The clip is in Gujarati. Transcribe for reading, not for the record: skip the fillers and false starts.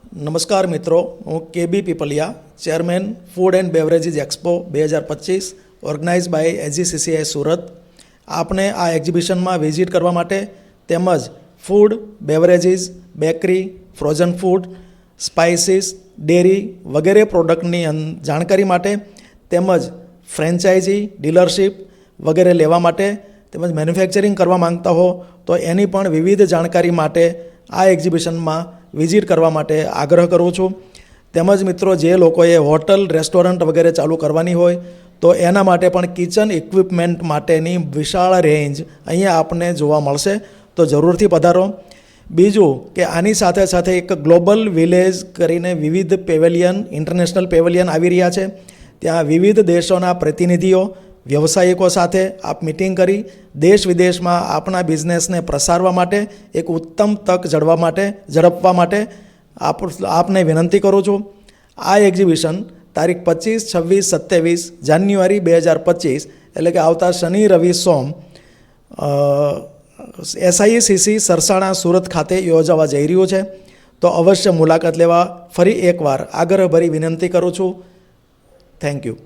નમસ્કાર મિત્રો, હું K B Pipaliya, chairman food and beverages expo 2025 organise by AGCCI Surat. આપને આ એક્ઝિબિશનમાં વિઝિટ કરવા માટે તેમજ food, beverages, bakery, frozen food, spices, dairy વગેરે પ્રોડક્ટની જાણકારી માટે તેમજ ફ્રેન્ચાઇઝી, ડીલરશીપ વગેરે લેવા માટે તેમજ મેન્યુફેક્ચરિંગ કરવા માંગતા હો તો એની પણ વિવિધ જાણકારી માટે આ એક્ઝિબિશનમાં વિઝિટ કરવા માટે આગ્રહ કરું છું. તેમજ મિત્રો, જે લોકોએ હોટલ, રેસ્ટોરન્ટ વગેરે ચાલુ કરવાની હોય તો એના માટે પણ કિચન ઇક્વિપમેન્ટ માટેની વિશાળ રેન્જ અહીંયા આપને જોવા મળશે, તો જરૂરથી પધારો. બીજું કે આની સાથે સાથે એક ગ્લોબલ વિલેજ કરીને વિવિધ પેવેલિયન, ઇન્ટરનેશનલ પેવેલિયન આવી રહ્યા છે. ત્યાં વિવિધ દેશોના પ્રતિનિધિઓ, વ્યવસાયિકો સાથે આપ મિટિંગ કરી દેશ વિદેશમાં આપણા બિઝનેસને પ્રસારવા માટે એક ઉત્તમ તક ઝડપવા માટે આપને વિનંતી કરું છું. આ એક્ઝિબિશન તારીખ 25, 26, 27 જાન્યુઆરી 2025 એટલે કે આવતા શનિ, રવિ, સોમ SICC સરસાણા સુરત ખાતે યોજાવા જઈ રહ્યું છે. તો અવશ્ય મુલાકાત લેવા ફરી એકવાર આગ્રહભરી વિનંતી કરું છું. Thank you.